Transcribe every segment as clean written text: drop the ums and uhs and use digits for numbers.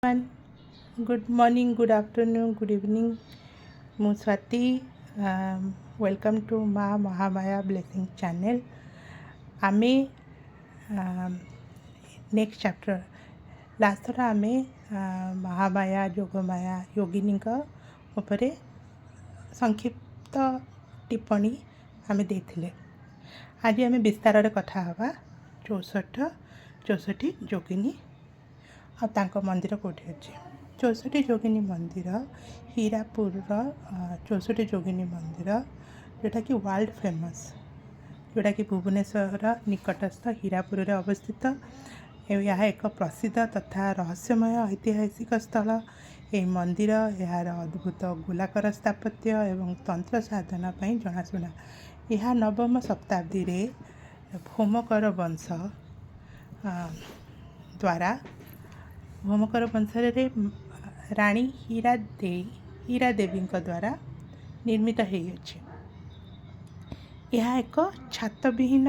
Everyone. Good morning, good afternoon, good evening. ମୁଁ Swati welcome to ମା Mahamaya blessing channel. ଆମେ next chapter last ଥର ଆମେ ମହାମାୟା ଯୋଗମାୟା ଯୋଗିନୀଙ୍କ ଉପରେ ସଂକ୍ଷିପ୍ତ ଟିପ୍ପଣୀ ଆମେ ଦେଇଥିଲେ। ଆଜି ଆମେ ବିସ୍ତାରରେ କଥା ହେବା 64 ଯୋଗିନୀ ଆଉ ତାଙ୍କ ମନ୍ଦିର କେଉଁଠି ଅଛି। 64 ଯୋଗିନୀ ମନ୍ଦିର ହୀରାପୁରର 64 ଯୋଗିନୀ ମନ୍ଦିର ଯେଉଁଟାକି ୱାର୍ଲଡ଼ ଫେମସ୍, ଯେଉଁଟାକି ଭୁବନେଶ୍ୱର ନିକଟସ୍ଥ ହୀରାପୁରରେ ଅବସ୍ଥିତ। ଏହା ଏକ ପ୍ରସିଦ୍ଧ ତଥା ରହସ୍ୟମୟ ଐତିହାସିକ ସ୍ଥଳ। ଏହି ମନ୍ଦିର ଏହାର ଅଦ୍ଭୁତ ଗୋଲାକାର ସ୍ଥାପତ୍ୟ ଏବଂ ତନ୍ତ୍ର ସାଧନା ପାଇଁ ଜଣାଶୁଣା। ଏହା ନବମ ଶତାବ୍ଦୀରେ ଭୌମକର ବଂଶ ଦ୍ୱାରା ଭୌମକର ବଂଶରେ ରାଣୀ ହୀରାଦେବୀଙ୍କ ଦ୍ୱାରା ନିର୍ମିତ ହୋଇଅଛି। ଏହା ଏକ ଛାତବିହୀନ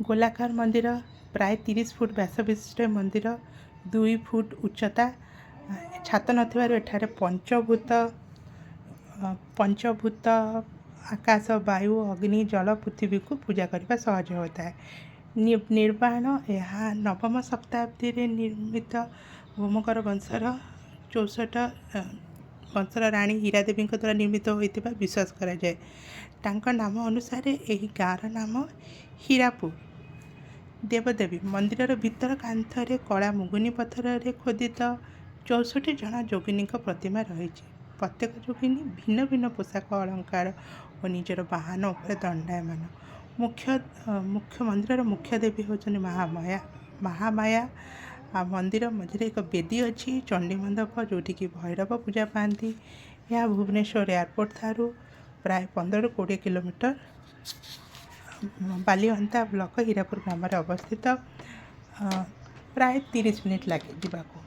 ଗୋଲାକାର ମନ୍ଦିର, ପ୍ରାୟ 30 ଫୁଟ ବ୍ୟାସ ବିଶିଷ୍ଟ ମନ୍ଦିର, 2 ଫୁଟ ଉଚ୍ଚତା। ଛାତ ନଥିବାରୁ ଏଠାରେ ପଞ୍ଚଭୂତ ଆକାଶ, ବାୟୁ, ଅଗ୍ନି, ଜଳ, ପୃଥିବୀକୁ ପୂଜା କରିବା ସହଜ ହୋଇଥାଏ। ନିର୍ମାଣ ଏହା ନବମ ଶତାବ୍ଦୀରେ ନିର୍ମିତ ଭୌମକର ବଂଶର 64 ବଂଶର ରାଣୀ ହୀରାଦେବୀଙ୍କ ଦ୍ୱାରା ନିର୍ମିତ ହୋଇଥିବା ବିଶ୍ୱାସ କରାଯାଏ। ତାଙ୍କ ନାମ ଅନୁସାରେ ଏହି ଗାଁର ନାମ ହୀରାପୁର। ଦେବଦେବୀ ମନ୍ଦିରର ଭିତର କାନ୍ଥରେ କଳା ମୁଗୁନି ପଥରରେ ଖୋଦିତ 64 ଜଣ ଯୋଗିନୀଙ୍କ ପ୍ରତିମା ରହିଛି। ପ୍ରତ୍ୟେକ ଯୋଗିନୀ ଭିନ୍ନ ଭିନ୍ନ ପୋଷାକ, ଅଳଙ୍କାର ଓ ନିଜର ବାହନ ଉପରେ ଦଣ୍ଡାୟମାନ। ମନ୍ଦିରର ମୁଖ୍ୟ ଦେବୀ ହେଉଛନ୍ତି ମହାମାୟା। ମନ୍ଦିର ମଝିରେ ଏକ ବେଦୀ ଅଛି, ଚଣ୍ଡୀ ମଣ୍ଡପ, ଯେଉଁଠିକି ଭୈରବ ପୂଜା ପାଆନ୍ତି। ଏହା ଭୁବନେଶ୍ୱର ଏୟାରପୋର୍ଟ ଠାରୁ ପ୍ରାୟ 15-20 କିଲୋମିଟର ବାଲିଅନ୍ତା ବ୍ଲକ ହୀରାପୁର ଗ୍ରାମରେ ଅବସ୍ଥିତ। ପ୍ରାୟ 30 ମିନିଟ୍ ଲାଗେ ଯିବାକୁ।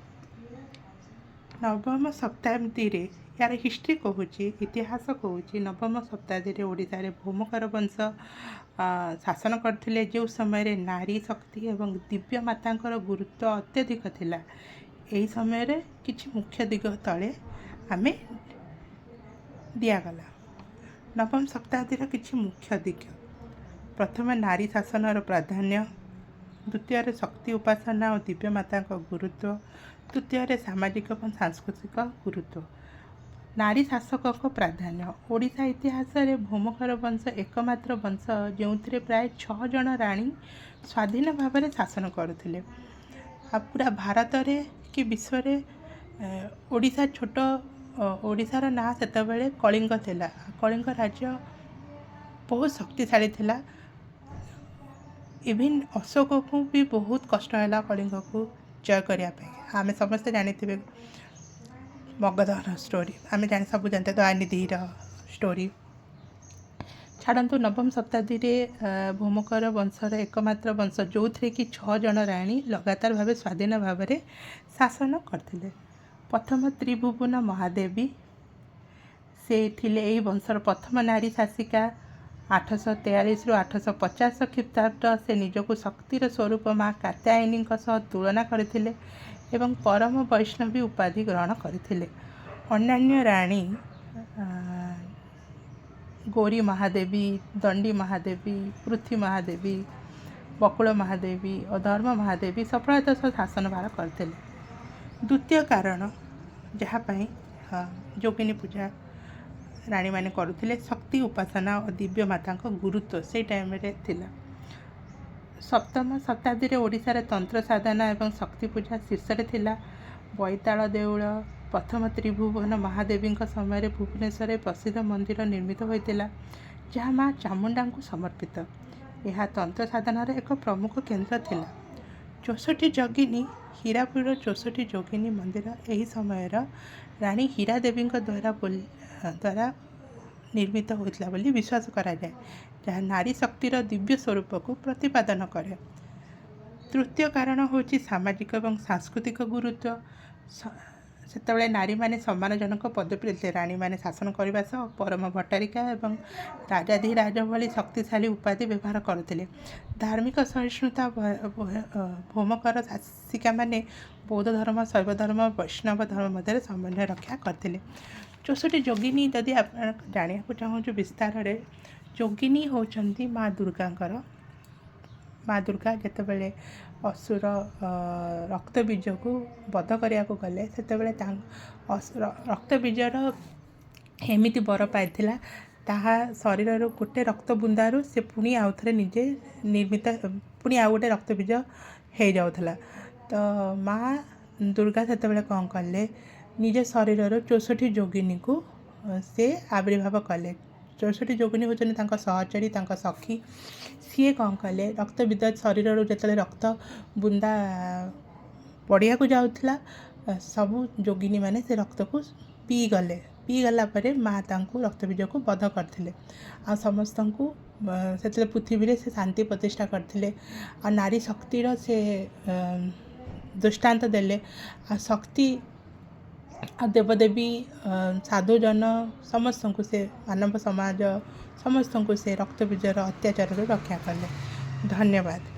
ନବମ ଶତାବ୍ଦୀରେ ଏହାର ହିଷ୍ଟ୍ରି କହୁଛି, ଇତିହାସ କହୁଛି, ନବମ ଶତାବ୍ଦୀରେ ଓଡ଼ିଶାରେ ଭୌମକର ବଂଶ ଶାସନ କରିଥିଲେ, ଯେଉଁ ସମୟରେ ନାରୀ ଶକ୍ତି ଏବଂ ଦିବ୍ୟ ମାତାଙ୍କର ଗୁରୁତ୍ୱ ଅତ୍ୟଧିକ ଥିଲା। ଏହି ସମୟରେ କିଛି ମୁଖ୍ୟ ଦିଗ ତଳେ ଆମେ ଦିଆଗଲା। ନବମ ଶତାବ୍ଦୀର କିଛି ମୁଖ୍ୟ ଦିଗ: ପ୍ରଥମେ ନାରୀ ଶାସନର ପ୍ରାଧାନ୍ୟ, ଦ୍ୱିତୀୟରେ ଶକ୍ତି ଉପାସନା ଓ ଦିବ୍ୟ ମାତାଙ୍କ ଗୁରୁତ୍ୱ, ତୃତୀୟରେ ସାମାଜିକ ଏବଂ ସାଂସ୍କୃତିକ ଗୁରୁତ୍ୱ। ନାରୀ ଶାସକଙ୍କ ପ୍ରାଧାନ୍ୟ: ଓଡ଼ିଶା ଇତିହାସରେ ଭୌମକର ବଂଶ ଏକମାତ୍ର ବଂଶ ଯେଉଁଥିରେ ପ୍ରାୟ 6 ଜଣ ରାଣୀ ସ୍ୱାଧୀନ ଭାବରେ ଶାସନ କରୁଥିଲେ। ଆଉ ପୁରା ଭାରତରେ କି ବିଶ୍ୱରେ ଓଡ଼ିଶାର ନାଁ ସେତେବେଳେ କଳିଙ୍ଗ ଥିଲା। କଳିଙ୍ଗ ରାଜ୍ୟ ବହୁତ ଶକ୍ତିଶାଳୀ ଥିଲା। ଇଭିନ୍ ଅଶୋକକୁ ବି ବହୁତ କଷ୍ଟ ହେଲା କଳିଙ୍ଗକୁ ଜୟ କରିବା ପାଇଁ। ଆମେ ସମସ୍ତେ ଜାଣିଥିବେ ମଗଧର ଷ୍ଟୋରି, ଆମେ ସବୁ ଜାଣିଥିବେ ଦୟାନିଧିର ଷ୍ଟୋରି। ଛାଡ଼ନ୍ତୁ, ନବମ ଶତାବ୍ଦୀରେ ଭୌମକର ବଂଶର ଏକମାତ୍ର ବଂଶ ଯେଉଁଥିରେ କି 6 ଜଣ ରାଣୀ ଲଗାତାର ଭାବେ ସ୍ୱାଧୀନ ଭାବରେ ଶାସନ କରିଥିଲେ। ପ୍ରଥମ ତ୍ରିଭୁବନ ମହାଦେବୀ, ସେ ଥିଲେ ଏହି ବଂଶର ପ୍ରଥମ ନାରୀ ଶାସିକା। 843ରୁ 850 ଖ୍ରୀଷ୍ଟାବ୍ଦ ସେ ନିଜକୁ ଶକ୍ତିର ସ୍ୱରୂପ ମା କାତ୍ୟାୟନୀଙ୍କ ସହ ତୁଳନା କରିଥିଲେ ଏବଂ ପରମ ବୈଷ୍ଣବୀ ଉପାଧି ଗ୍ରହଣ କରିଥିଲେ। ଅନ୍ୟାନ୍ୟ ରାଣୀ ଗୌରୀ ମହାଦେବୀ, ଦଣ୍ଡୀ ମହାଦେବୀ, ପୃଥ୍ୱୀ ମହାଦେବୀ, ବକୁଳ ମହାଦେବୀ ଓ ଧର୍ମ ମହାଦେବୀ ସଫଳତାର ସହ ଶାସନ ଭାର କରିଥିଲେ। ଦ୍ୱିତୀୟ କାରଣ ଯାହା ପାଇଁ ଯୋଗିନୀ ପୂଜା ରାଣୀମାନେ କରୁଥିଲେ, ଶକ୍ତି ଉପାସନା ଓ ଦିବ୍ୟ ମାତାଙ୍କ ଗୁରୁତ୍ୱ ସେଇ ଟାଇମ୍ରେ ଥିଲା। ସପ୍ତମ ଶତାବ୍ଦୀରେ ଓଡ଼ିଶାରେ ତନ୍ତ୍ର ସାଧନା ଏବଂ ଶକ୍ତି ପୂଜା ଶୀର୍ଷରେ ଥିଲା। ବୈତାଳ ଦେଉଳ ପ୍ରଥମ ତ୍ରିଭୁବନ ମହାଦେବୀଙ୍କ ସମୟରେ ଭୁବନେଶ୍ୱରରେ ପ୍ରସିଦ୍ଧ ମନ୍ଦିର ନିର୍ମିତ ହୋଇଥିଲା, ଯାହା ମା ଚାମୁଣ୍ଡାଙ୍କୁ ସମର୍ପିତ। ଏହା ତନ୍ତ୍ର ସାଧନାର ଏକ ପ୍ରମୁଖ କେନ୍ଦ୍ର ଥିଲା। 64 ଯୋଗିନୀ ହୀରାପୁରର 64 ଯୋଗିନୀ ମନ୍ଦିର ଏହି ସମୟର ରାଣୀ ହୀରାଦେବୀଙ୍କ ଦ୍ୱାରା ନିର୍ମିତ ହୋଇଥିଲା ବୋଲି ବିଶ୍ୱାସ କରାଯାଏ, ଯାହା ନାରୀ ଶକ୍ତିର ଦିବ୍ୟ ସ୍ୱରୂପକୁ ପ୍ରତିପାଦନ କରେ। ତୃତୀୟ କାରଣ ହେଉଛି ସାମାଜିକ ଏବଂ ସାଂସ୍କୃତିକ ଗୁରୁତ୍ୱ। ସେତେବେଳେ ନାରୀମାନେ ସମ୍ମାନଜନକ ପଦବୀରେ ଥିଲେ। ରାଣୀମାନେ ଶାସନ କରିବା ସହ ପରମ ଭଟ୍ଟାରିକା ଏବଂ ରାଜାଧିରାଜ ଭଳି ଶକ୍ତିଶାଳୀ ଉପାଧି ବ୍ୟବହାର କରୁଥିଲେ। ଧାର୍ମିକ ସହିଷ୍ଣୁତା ଭୌମକର ଶାସିକାମାନେ ବୌଦ୍ଧ ଧର୍ମ, ଶୈବ ଧର୍ମ, ବୈଷ୍ଣବ ଧର୍ମ ମଧ୍ୟରେ ସମନ୍ୱୟ ରକ୍ଷା କରିଥିଲେ। 64 ଯୋଗିନୀ ଯଦି ଆପଣ ଜାଣିବାକୁ ଚାହୁଁଛୁ ବିସ୍ତାରରେ, ଯୋଗିନୀ ହେଉଛନ୍ତି ମା ଦୁର୍ଗାଙ୍କର। ମା ଦୁର୍ଗା ଯେତେବେଳେ ଅସୁର ରକ୍ତବୀଜକୁ ବଧ କରିବାକୁ ଗଲେ, ସେତେବେଳେ ରକ୍ତବୀଜର ଏମିତି ବର ପାଇଥିଲା, ତାହା ଶରୀରରୁ ଗୋଟେ ରକ୍ତ ବୁନ୍ଦାରୁ ସେ ପୁଣି ଆଉଥରେ ନିଜେ ନିର୍ମିତ, ପୁଣି ଆଉ ଗୋଟେ ରକ୍ତବୀଜ ହେଇଯାଉଥିଲା। ତ ମା ଦୁର୍ଗା ସେତେବେଳେ କ'ଣ କଲେ, ନିଜ ଶରୀରରୁ 64 ଯୋଗିନୀକୁ ସେ ଆବିର୍ଭାବ କଲେ। 64 ଯୋଗିନୀ ହେଉଛନ୍ତି ତାଙ୍କ ସହଚରୀ, ତାଙ୍କ ସଖୀ। ସିଏ କ'ଣ କଲେ, ରକ୍ତବୀଜ ଶରୀରରୁ ଯେତେବେଳେ ରକ୍ତ ବୁନ୍ଦା ପଡ଼ିବାକୁ ଯାଉଥିଲା, ସବୁ ଯୋଗିନୀମାନେ ସେ ରକ୍ତକୁ ପିଇଗଲା ପରେ ମା ତାଙ୍କୁ ରକ୍ତବୀଜକୁ ବଧ କରିଥିଲେ। ଆଉ ସମସ୍ତଙ୍କୁ ସେତେବେଳେ ପୃଥିବୀରେ ସେ ଶାନ୍ତି ପ୍ରତିଷ୍ଠା କରିଥିଲେ। ଆଉ ନାରୀ ଶକ୍ତିର ସେ ଦୃଷ୍ଟାନ୍ତ ଦେଲେ। ଆଉ ଶକ୍ତି ଆଉ ଦେବଦେବୀ, ସାଧୁଜନ ସମସ୍ତଙ୍କୁ ସେ, ମାନବ ସମାଜ ସମସ୍ତଙ୍କୁ ସେ ରକ୍ତବୀଜର ଅତ୍ୟାଚାରରୁ ରକ୍ଷା କଲେ। ଧନ୍ୟବାଦ।